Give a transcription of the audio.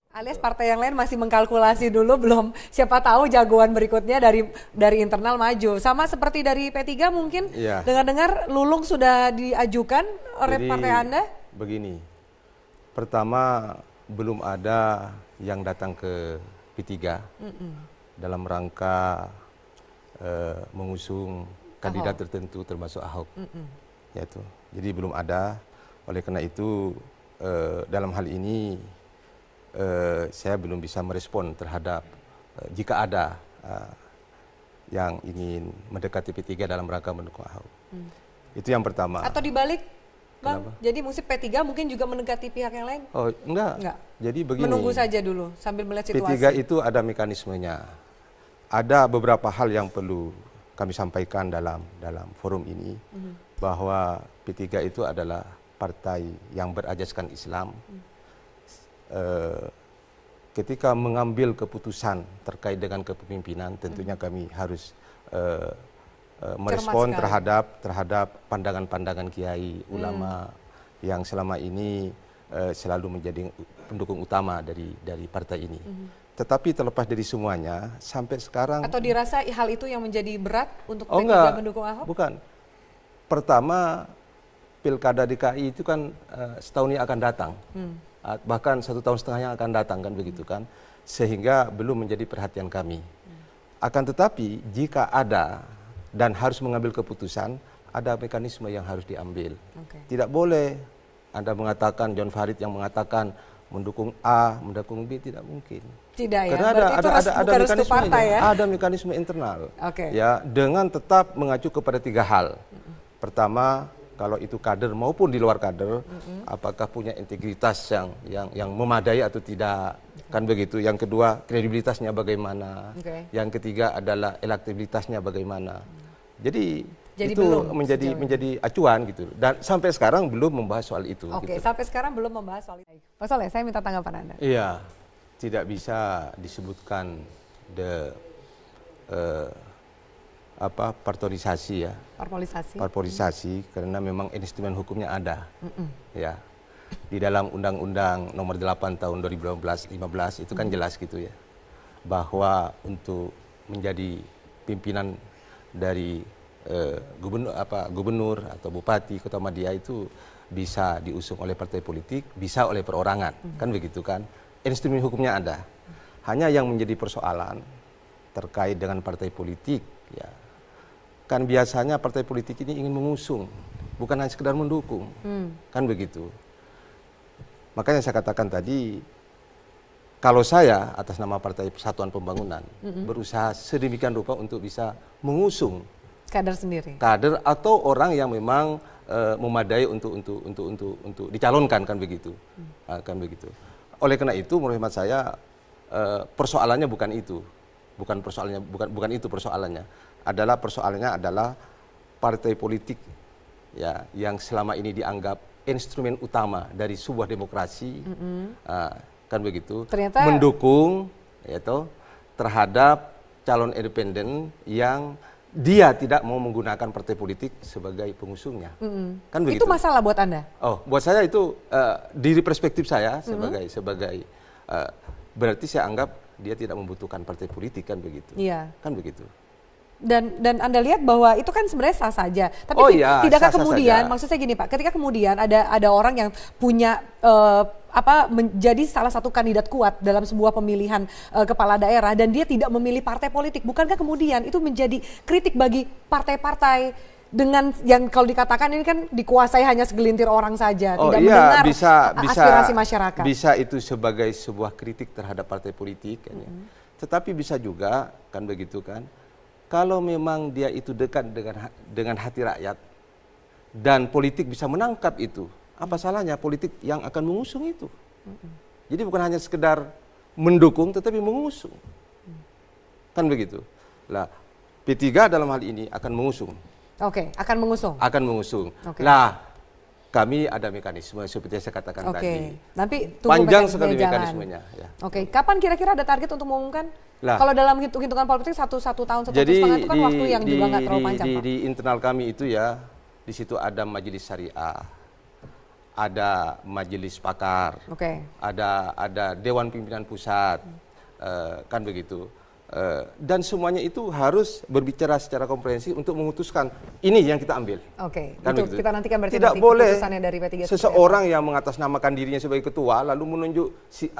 Alias partai yang lain masih mengkalkulasi dulu, belum siapa tahu jagoan berikutnya dari internal maju. Sama seperti dari P3 mungkin, Iya. dengar-dengar Lulung sudah diajukan oleh Jadi, partai Anda? begini, pertama belum ada yang datang ke P3 dalam rangka mengusung kandidat tertentu termasuk Ahok. Yaitu. Jadi belum ada, oleh karena itu dalam hal ini saya belum bisa merespon terhadap jika ada yang ingin mendekati P3 dalam rangka mendukung Ahok. Itu yang pertama. Atau dibalik, Bang? Kenapa? Jadi musik P3 mungkin juga mendekati pihak yang lain? Oh, enggak. Jadi begini. Menunggu saja dulu sambil melihat situasi. P3 itu ada mekanismenya. Ada beberapa hal yang perlu kami sampaikan dalam forum ini, bahwa P3 itu adalah partai yang berajaskan Islam. Ketika mengambil keputusan terkait dengan kepemimpinan, tentunya kami harus merespon terhadap pandangan-pandangan kiai ulama yang selama ini selalu menjadi pendukung utama dari partai ini. Tetapi terlepas dari semuanya, sampai sekarang... Atau dirasa hal itu yang menjadi berat untuk P3 enggak, mendukung Ahok? Bukan. Pertama, Pilkada DKI itu kan setahun yang akan datang. Bahkan 1,5 tahun yang akan datang, kan begitu kan. Sehingga belum menjadi perhatian kami. Akan tetapi, jika ada dan harus mengambil keputusan, ada mekanisme yang harus diambil. Tidak boleh Anda mengatakan, John Farid yang mengatakan mendukung A, mendukung B, tidak mungkin. Tidak ya, karena ada mekanisme ya? Ada mekanisme internal. Ya, dengan tetap mengacu kepada 3 hal. Pertama, kalau itu kader maupun di luar kader, apakah punya integritas yang memadai atau tidak, kan begitu. Yang kedua, kredibilitasnya bagaimana. Yang ketiga adalah elektabilitasnya bagaimana. Jadi itu menjadi acuan gitu. Dan sampai sekarang belum membahas soal itu. Gitu. Sampai sekarang belum membahas soal itu. Pak Soleh, saya minta tanggapan Anda. Iya, tidak bisa disebutkan parpolisasi ya. Parpolisasi karena memang instrumen hukumnya ada. Ya. Di dalam Undang-Undang Nomor 8 Tahun 2015 itu kan jelas gitu ya. Bahwa untuk menjadi pimpinan dari gubernur atau bupati Kota Madia itu bisa diusung oleh partai politik, bisa oleh perorangan, kan begitu kan? Instrumen hukumnya ada. Hanya yang menjadi persoalan terkait dengan partai politik, ya, kan biasanya partai politik ini ingin mengusung, bukan hanya sekedar mendukung, kan begitu. Makanya saya katakan tadi, kalau saya atas nama Partai Persatuan Pembangunan berusaha sedemikian rupa untuk bisa mengusung kader sendiri, kader atau orang yang memang memadai untuk dicalonkan, kan begitu, kan begitu. Oleh karena itu, menurut hemat saya persoalannya bukan itu, bukan itu persoalannya. Persoalannya adalah partai politik ya yang selama ini dianggap instrumen utama dari sebuah demokrasi, kan begitu, ternyata mendukung yaitu terhadap calon independen yang dia tidak mau menggunakan partai politik sebagai pengusungnya, kan begitu. Itu masalah buat Anda? Oh, buat saya itu dari perspektif saya sebagai berarti saya anggap dia tidak membutuhkan partai politik, kan begitu. Iya. Kan begitu. Dan Anda lihat bahwa itu kan sebenarnya sah saja. Tapi tidakkah kemudian, maksud saya gini Pak, ketika kemudian ada orang yang punya menjadi salah satu kandidat kuat dalam sebuah pemilihan kepala daerah dan dia tidak memilih partai politik, bukankah kemudian itu menjadi kritik bagi partai-partai dengan yang kalau dikatakan ini kan dikuasai hanya segelintir orang saja, tidak mendengar aspirasi masyarakat. Bisa itu sebagai sebuah kritik terhadap partai politik, kan, ya. Tetapi bisa juga, kan begitu kan, kalau memang dia itu dekat dengan hati rakyat dan politik bisa menangkap itu, apa salahnya politik yang akan mengusung itu? Jadi bukan hanya sekedar mendukung, tetapi mengusung. Kan begitu. Lah, P3 dalam hal ini akan mengusung. Akan mengusung. Akan mengusung. Lah, kami ada mekanisme seperti yang saya katakan tadi. Nanti panjang sekali mekanismenya. Ya. Kapan kira-kira ada target untuk mengumumkan? Kalau dalam hitungan politik satu tahun, 1,5 tahun itu kan waktu yang juga nggak terlalu panjang. Di internal kami itu ya, di situ ada majelis syariah, ada majelis pakar, ada Dewan Pimpinan Pusat, kan begitu. Dan semuanya itu harus berbicara secara komprehensif untuk memutuskan ini yang kita ambil. Kan itu kita nantikan berarti tidak boleh dari P3 seseorang yang mengatasnamakan dirinya sebagai ketua lalu menunjuk si